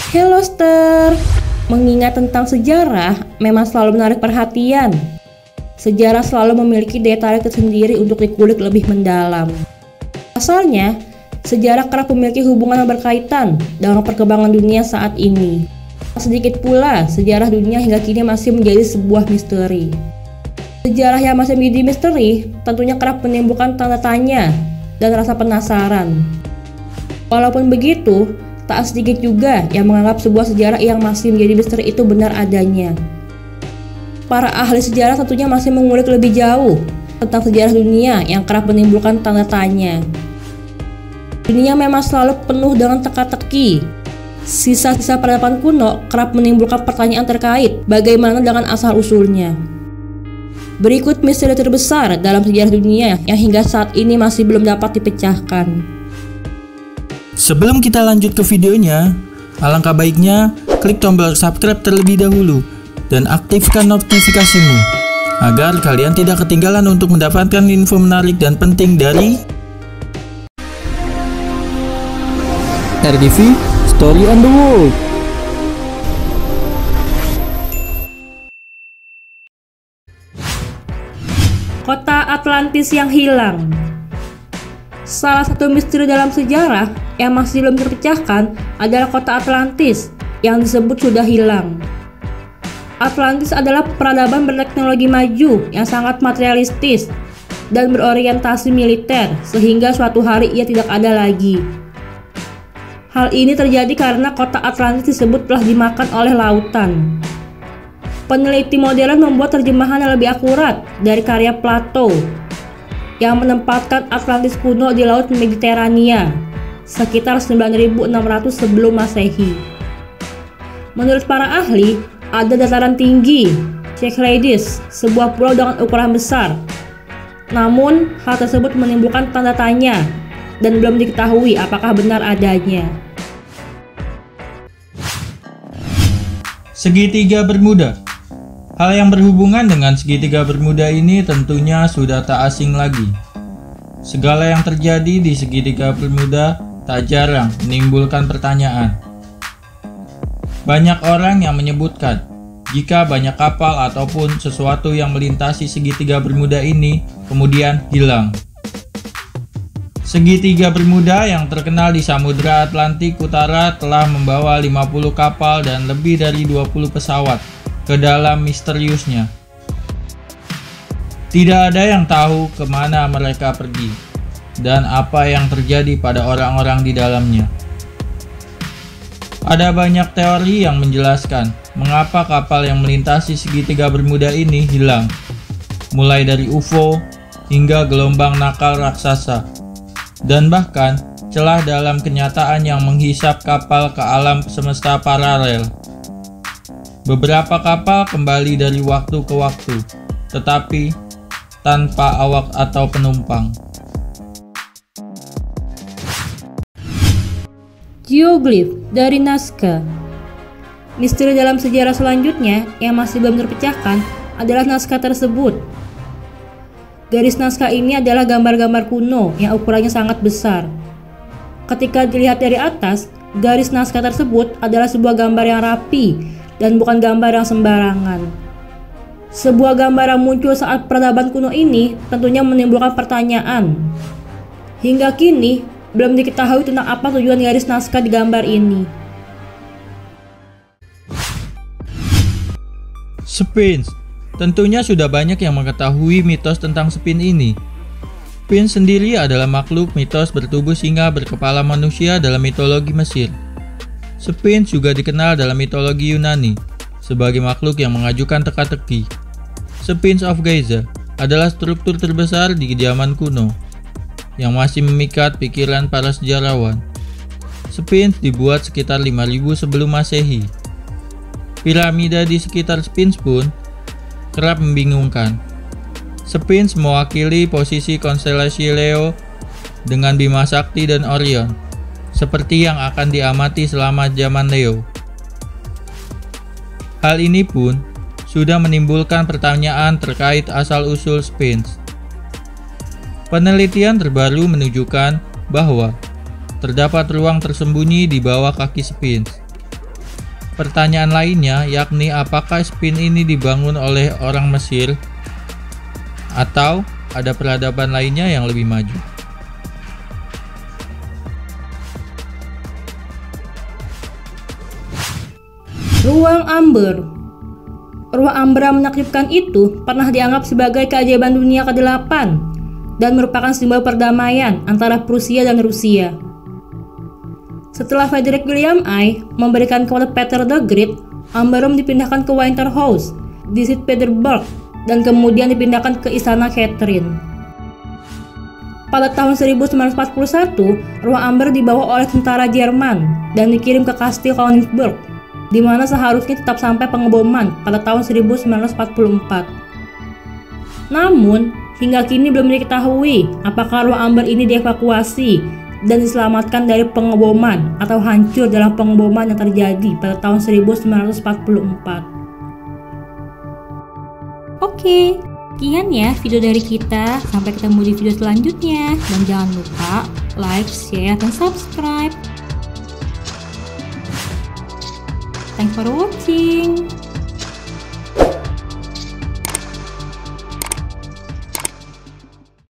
Hello Ster, mengingat tentang sejarah memang selalu menarik perhatian. Sejarah selalu memiliki daya tarik tersendiri untuk dikulik lebih mendalam. Asalnya, sejarah kerap memiliki hubungan yang berkaitan dengan perkembangan dunia saat ini. Sedikit pula, sejarah dunia hingga kini masih menjadi sebuah misteri. Sejarah yang masih menjadi misteri tentunya kerap menimbulkan tanda tanya dan rasa penasaran. Walaupun begitu, tak sedikit juga yang menganggap sebuah sejarah yang masih menjadi misteri itu benar adanya. Para ahli sejarah tentunya masih mengulik lebih jauh tentang sejarah dunia yang kerap menimbulkan tanda tanya. Dunia memang selalu penuh dengan teka-teki. Sisa-sisa peradaban kuno kerap menimbulkan pertanyaan terkait bagaimana dengan asal-usulnya. Berikut misteri terbesar dalam sejarah dunia yang hingga saat ini masih belum dapat dipecahkan. Sebelum kita lanjut ke videonya, alangkah baiknya klik tombol subscribe terlebih dahulu dan aktifkan notifikasimu agar kalian tidak ketinggalan untuk mendapatkan info menarik dan penting dari RDV Story on the World. Kota Atlantis yang hilang. Salah satu misteri dalam sejarah yang masih belum terpecahkan adalah kota Atlantis yang disebut sudah hilang. Atlantis adalah peradaban berteknologi maju yang sangat materialistis dan berorientasi militer sehingga suatu hari ia tidak ada lagi. Hal ini terjadi karena kota Atlantis disebut telah dimakan oleh lautan. Peneliti modern membuat terjemahan yang lebih akurat dari karya Plato yang menempatkan Atlantis kuno di Laut Mediterania sekitar 9600 sebelum Masehi. Menurut para ahli, ada dataran tinggi, Cyclades, sebuah pulau dengan ukuran besar. Namun, hal tersebut menimbulkan tanda tanya dan belum diketahui apakah benar adanya. Segitiga Bermuda. Hal yang berhubungan dengan segitiga Bermuda ini tentunya sudah tak asing lagi. Segala yang terjadi di segitiga Bermuda tak jarang menimbulkan pertanyaan. Banyak orang yang menyebutkan jika banyak kapal ataupun sesuatu yang melintasi segitiga Bermuda ini kemudian hilang. Segitiga Bermuda yang terkenal di Samudra Atlantik Utara telah membawa 50 kapal dan lebih dari 20 pesawat ke dalam misteriusnya. Tidak ada yang tahu kemana mereka pergi dan apa yang terjadi pada orang-orang di dalamnya. Ada banyak teori yang menjelaskan mengapa kapal yang melintasi segitiga Bermuda ini hilang, mulai dari UFO hingga gelombang nakal raksasa, dan bahkan celah dalam kenyataan yang menghisap kapal ke alam semesta paralel. Beberapa kapal kembali dari waktu ke waktu, tetapi tanpa awak atau penumpang. Geoglif dari Nazca. Misteri dalam sejarah selanjutnya yang masih belum terpecahkan adalah naskah tersebut. Garis naskah ini adalah gambar-gambar kuno yang ukurannya sangat besar. Ketika dilihat dari atas, garis naskah tersebut adalah sebuah gambar yang rapi dan bukan gambar yang sembarangan. Sebuah gambar yang muncul saat peradaban kuno ini tentunya menimbulkan pertanyaan. Hingga kini, belum diketahui tentang apa tujuan garis naskah di gambar ini. Sphinx. Tentunya sudah banyak yang mengetahui mitos tentang Sphinx ini. Sphinx sendiri adalah makhluk mitos bertubuh singa berkepala manusia dalam mitologi Mesir. Sphinx juga dikenal dalam mitologi Yunani sebagai makhluk yang mengajukan teka-teki. Sphinx of Giza adalah struktur terbesar di zaman kuno yang masih memikat pikiran para sejarawan. Sphinx dibuat sekitar 5000 sebelum Masehi. Piramida di sekitar Sphinx pun kerap membingungkan. Sphinx mewakili posisi konstelasi Leo dengan Bima Sakti dan Orion, seperti yang akan diamati selama zaman Leo. Hal ini pun sudah menimbulkan pertanyaan terkait asal-usul Sphinx. Penelitian terbaru menunjukkan bahwa terdapat ruang tersembunyi di bawah kaki Sphinx. pertanyaan lainnya, yakni apakah sphinx ini dibangun oleh orang Mesir atau ada peradaban lainnya yang lebih maju. Ruang Amber. Ruang Amber yang menakjubkan itu pernah dianggap sebagai keajaiban dunia ke-8 dan merupakan simbol perdamaian antara Prusia dan Rusia. Setelah Frederick William I memberikan kepada Peter the Great, Amber Room dipindahkan ke Winter House di St. Petersburg dan kemudian dipindahkan ke Istana Catherine. Pada tahun 1941, ruang Amber dibawa oleh tentara Jerman dan dikirim ke Kastil Königsberg, di mana seharusnya tetap sampai pengeboman pada tahun 1944. Namun, hingga kini belum diketahui apakah ruang Amber ini dievakuasi dan diselamatkan dari pengeboman atau hancur dalam pengeboman yang terjadi pada tahun 1944. Oke, sekian ya video dari kita. Sampai ketemu di video selanjutnya. Dan jangan lupa like, share, dan subscribe. Thanks for watching.